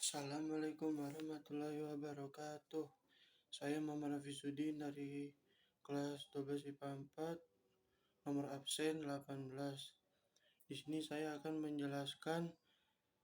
Assalamualaikum warahmatullahi wabarakatuh. Saya Muhammad Hafizudin dari kelas 12 IPA 4, nomor absen 18. Di sini saya akan menjelaskan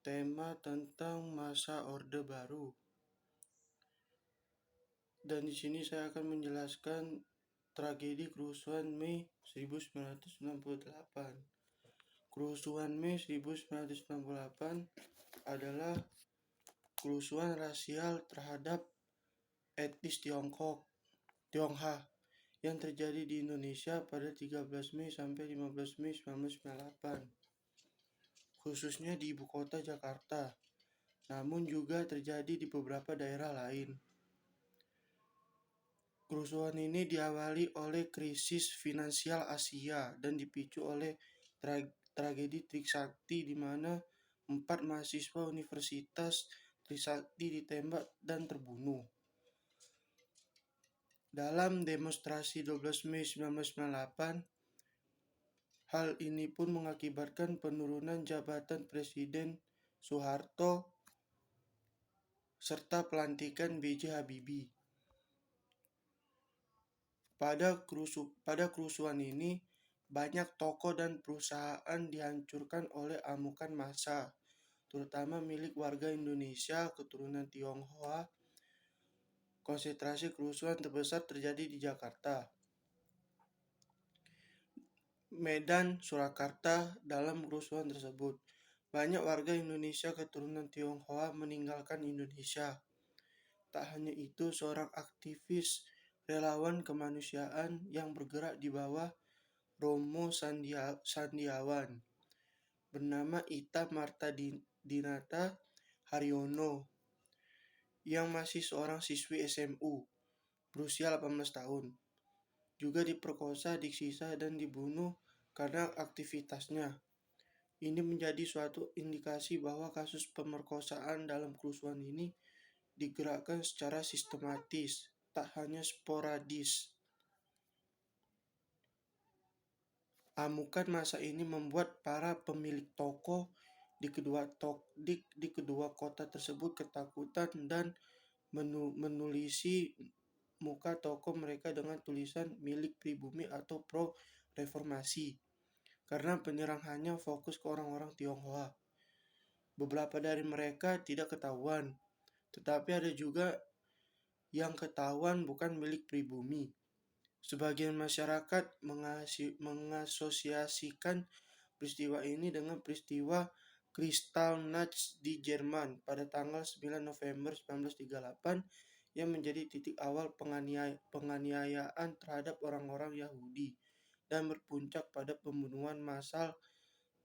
tema tentang masa Orde Baru. Dan di sini saya akan menjelaskan tragedi kerusuhan Mei 1968. Kerusuhan Mei 1968 adalah kerusuhan rasial terhadap etnis Tionghoa yang terjadi di Indonesia pada 13 Mei sampai 15 Mei 1998, khususnya di ibu kota Jakarta, namun juga terjadi di beberapa daerah lain. Kerusuhan ini diawali oleh krisis finansial Asia dan dipicu oleh tragedi Trisakti di mana 4 mahasiswa Universitas Trisakti ditembak dan terbunuh. Dalam demonstrasi 12 Mei 1998, hal ini pun mengakibatkan penurunan jabatan Presiden Soeharto serta pelantikan B.J. Habibie. Pada kerusuhan ini, banyak toko dan perusahaan dihancurkan oleh amukan massa, terutama milik warga Indonesia keturunan Tionghoa. Konsentrasi kerusuhan terbesar terjadi di Jakarta, Medan, Surakarta. Dalam kerusuhan tersebut, banyak warga Indonesia keturunan Tionghoa meninggalkan Indonesia. Tak hanya itu, seorang aktivis relawan kemanusiaan yang bergerak di bawah Romo Sandiawan bernama Ita Marta Dinata Haryono yang masih seorang siswi SMU berusia 18 tahun juga diperkosa, disiksa, dan dibunuh karena aktivitasnya. Ini menjadi suatu indikasi bahwa kasus pemerkosaan dalam kerusuhan ini digerakkan secara sistematis, tak hanya sporadis. Amukan massa ini membuat para pemilik toko di kedua kota tersebut ketakutan dan menulisi muka toko mereka dengan tulisan milik pribumi atau pro reformasi, karena penyerangannya fokus ke orang-orang Tionghoa. Beberapa dari mereka tidak ketahuan, tetapi ada juga yang ketahuan bukan milik pribumi. Sebagian masyarakat mengasosiasikan peristiwa ini dengan peristiwa Kristallnacht di Jerman pada tanggal 9 November 1938 yang menjadi titik awal penganiayaan terhadap orang-orang Yahudi dan berpuncak pada pembunuhan massal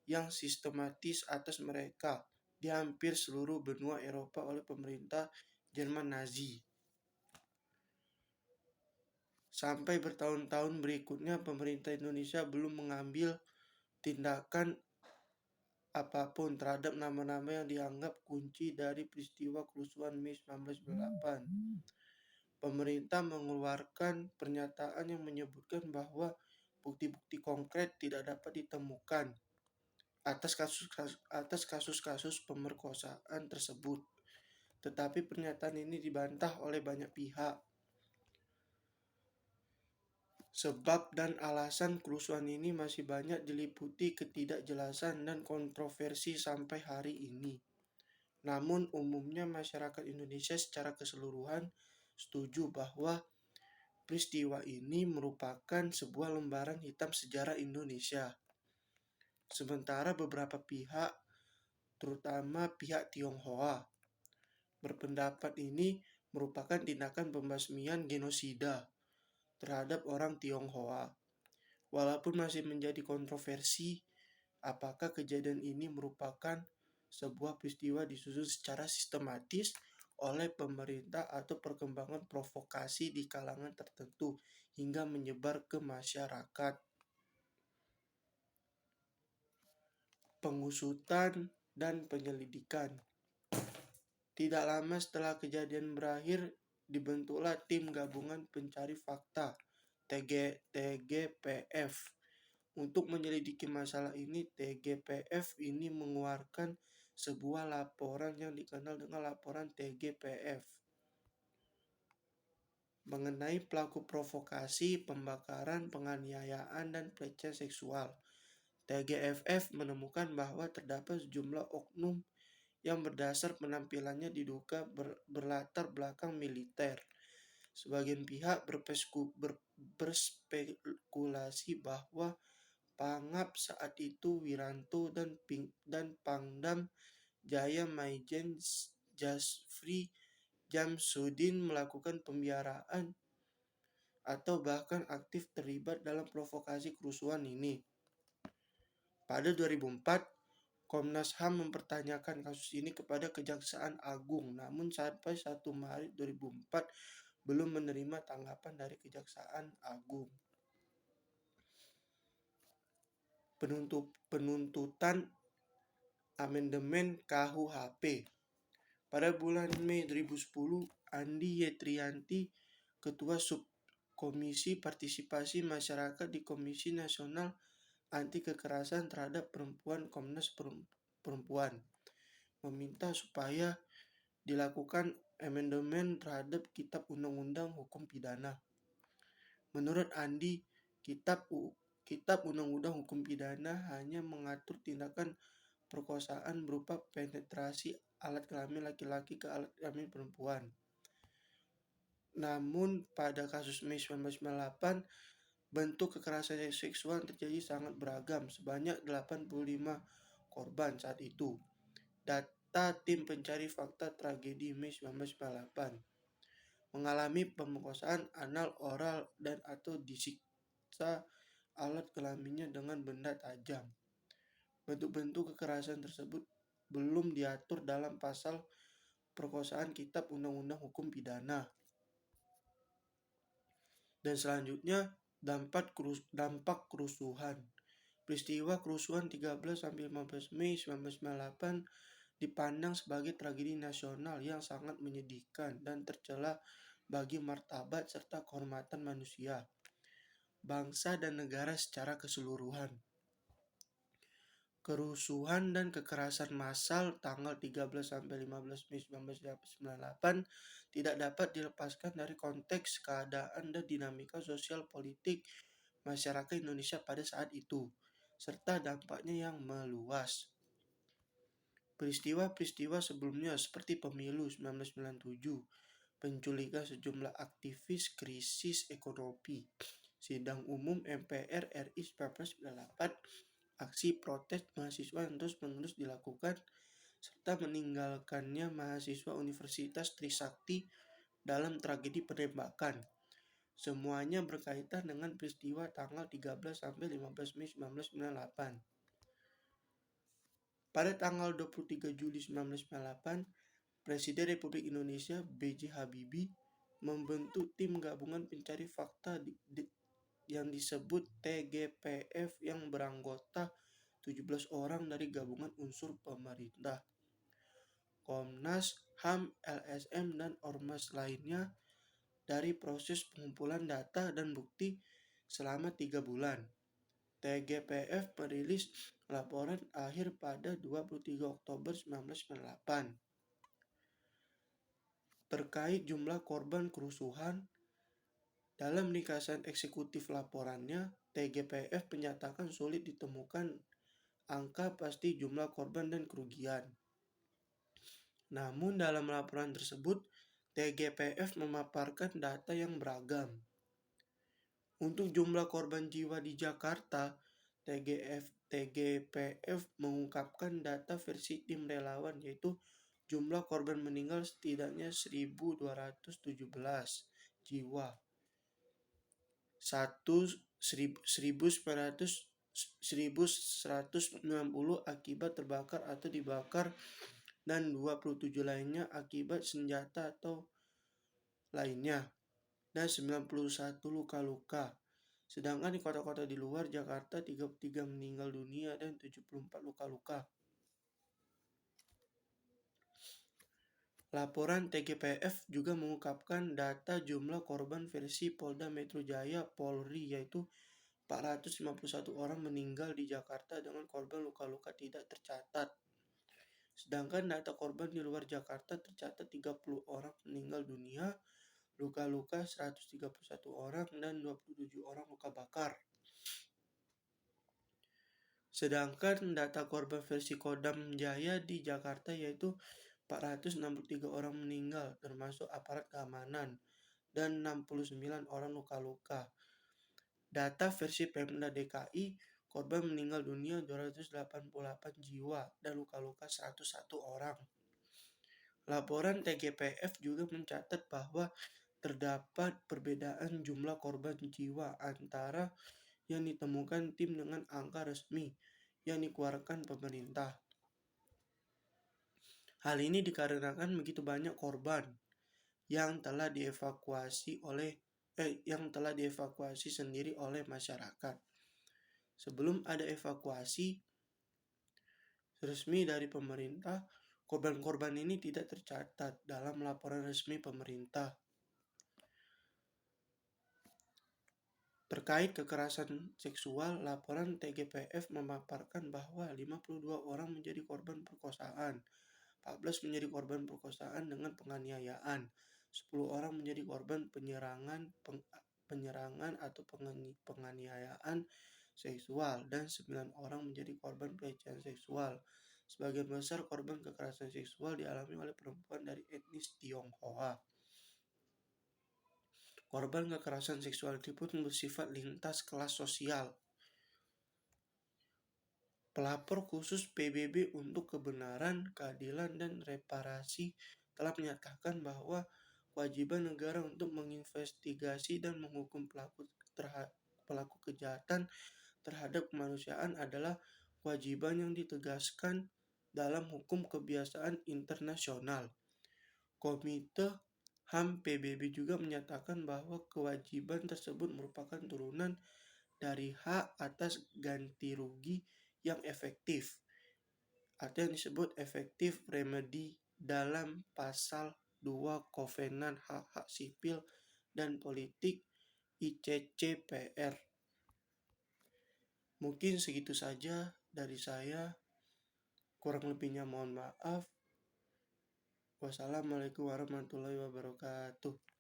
yang sistematis atas mereka di hampir seluruh benua Eropa oleh pemerintah Jerman Nazi. Sampai bertahun-tahun berikutnya, pemerintah Indonesia belum mengambil tindakan apapun terhadap nama-nama yang dianggap kunci dari peristiwa kerusuhan Mei 1998. Pemerintah mengeluarkan pernyataan yang menyebutkan bahwa bukti-bukti konkret tidak dapat ditemukan atas kasus-kasus pemerkosaan tersebut. Tetapi pernyataan ini dibantah oleh banyak pihak. Sebab dan alasan kerusuhan ini masih banyak diliputi ketidakjelasan dan kontroversi sampai hari ini. Namun umumnya masyarakat Indonesia secara keseluruhan setuju bahwa peristiwa ini merupakan sebuah lembaran hitam sejarah Indonesia. Sementara beberapa pihak, terutama pihak Tionghoa, berpendapat ini merupakan tindakan pembasmian genosida terhadap orang Tionghoa. Walaupun masih menjadi kontroversi apakah kejadian ini merupakan sebuah peristiwa disusun secara sistematis oleh pemerintah atau perkembangan provokasi di kalangan tertentu hingga menyebar ke masyarakat. Pengusutan dan penyelidikan. Tidak lama setelah kejadian berakhir, dibentuklah tim gabungan pencari fakta TGPF. Untuk menyelidiki masalah ini, TGPF ini mengeluarkan sebuah laporan yang dikenal dengan laporan TGPF mengenai pelaku provokasi, pembakaran, penganiayaan, dan pelecehan seksual. TGFF menemukan bahwa terdapat sejumlah oknum yang berdasar penampilannya diduga berlatar belakang militer. Sebagian pihak berspekulasi bahwa Pangap saat itu Wiranto dan Pangdam Jaya Maijen Jasfri Jamsudin melakukan pembiaraan atau bahkan aktif terlibat dalam provokasi kerusuhan ini. Pada 2004, Komnas HAM mempertanyakan kasus ini kepada Kejaksaan Agung, namun sampai 1 Maret 2004 belum menerima tanggapan dari Kejaksaan Agung. Penuntutan amandemen KUHP. Pada bulan Mei 2010, Andi Yetrianti, Ketua Subkomisi Partisipasi Masyarakat di Komisi Nasional Anti Kekerasan Terhadap Perempuan Komnas Perempuan, meminta supaya dilakukan amandemen terhadap Kitab Undang-Undang Hukum Pidana. Menurut Andi, Kitab Undang-Undang Hukum Pidana hanya mengatur tindakan perkosaan berupa penetrasi alat kelamin laki-laki ke alat kelamin perempuan. Namun pada kasus Mei 1998, bentuk kekerasan seksual terjadi sangat beragam, sebanyak 85 korban saat itu. Data tim pencari fakta tragedi Mei 1998 mengalami pemerkosaan anal, oral, dan atau disiksa alat kelaminnya dengan benda tajam. Bentuk-bentuk kekerasan tersebut belum diatur dalam pasal perkosaan Kitab Undang-Undang Hukum Pidana. Dan selanjutnya, dampak kerusuhan. Peristiwa kerusuhan 13-15 Mei 1998 dipandang sebagai tragedi nasional yang sangat menyedihkan dan tercela bagi martabat serta kehormatan manusia, bangsa dan negara secara keseluruhan. Kerusuhan dan kekerasan massal tanggal 13-15 Mei 1998 tidak dapat dilepaskan dari konteks keadaan dan dinamika sosial politik masyarakat Indonesia pada saat itu, serta dampaknya yang meluas. Peristiwa-peristiwa sebelumnya seperti pemilu 1997, penculikan sejumlah aktivis, krisis ekonomi, sidang umum MPR RI 1998, aksi protes mahasiswa yang terus-menerus dilakukan, serta meninggalkannya mahasiswa Universitas Trisakti dalam tragedi penembakan. Semuanya berkaitan dengan peristiwa tanggal 13-15 Mei 1998. Pada tanggal 23 Juli 1998, Presiden Republik Indonesia B.J. Habibie membentuk tim gabungan pencari fakta yang disebut TGPF yang beranggota 17 orang dari gabungan unsur pemerintah, Komnas, HAM, LSM, dan ormas lainnya dari proses pengumpulan data dan bukti selama 3 bulan. TGPF merilis laporan akhir pada 23 Oktober 1998. Terkait jumlah korban kerusuhan, dalam ringkasan eksekutif laporannya, TGPF menyatakan sulit ditemukan angka pasti jumlah korban dan kerugian. Namun dalam laporan tersebut, TGPF memaparkan data yang beragam. Untuk jumlah korban jiwa di Jakarta, TGPF mengungkapkan data versi tim relawan, yaitu jumlah korban meninggal setidaknya 1.217 jiwa. 1.190 akibat terbakar atau dibakar dan 27 lainnya akibat senjata atau lainnya, dan 91 luka-luka. Sedangkan di kota-kota di luar Jakarta 33 meninggal dunia dan 74 luka-luka. Laporan TGPF juga mengungkapkan data jumlah korban versi Polda Metro Jaya Polri, yaitu 451 orang meninggal di Jakarta dengan korban luka-luka tidak tercatat. Sedangkan data korban di luar Jakarta tercatat 30 orang meninggal dunia, luka-luka 131 orang, dan 27 orang luka bakar. Sedangkan data korban versi Kodam Jaya di Jakarta yaitu 463 orang meninggal, termasuk aparat keamanan, dan 69 orang luka-luka. Data versi Pemda DKI, korban meninggal dunia 288 jiwa dan luka-luka 101 orang. Laporan TGPF juga mencatat bahwa terdapat perbedaan jumlah korban jiwa antara yang ditemukan tim dengan angka resmi yang dikeluarkan pemerintah. Hal ini dikarenakan begitu banyak korban yang telah dievakuasi sendiri oleh masyarakat. Sebelum ada evakuasi resmi dari pemerintah, korban-korban ini tidak tercatat dalam laporan resmi pemerintah. Terkait kekerasan seksual, laporan TGPF memaparkan bahwa 52 orang menjadi korban perkosaan, 14 menjadi korban perkosaan dengan penganiayaan, 10 orang menjadi korban penyerangan atau penganiayaan seksual, dan 9 orang menjadi korban pelecehan seksual. Sebagian besar korban kekerasan seksual dialami oleh perempuan dari etnis Tionghoa. Korban kekerasan seksual ini pun bersifat lintas kelas sosial. Pelapor khusus PBB untuk kebenaran, keadilan, dan reparasi telah menyatakan bahwa kewajiban negara untuk menginvestigasi dan menghukum pelaku kejahatan terhadap kemanusiaan adalah kewajiban yang ditegaskan dalam hukum kebiasaan internasional. Komite HAM PBB juga menyatakan bahwa kewajiban tersebut merupakan turunan dari hak atas ganti rugi yang efektif, atau yang disebut effective remedy dalam pasal 2 Kovenan Hak-Hak Sipil dan Politik ICCPR. Mungkin segitu saja dari saya, kurang lebihnya mohon maaf. Wassalamualaikum warahmatullahi wabarakatuh.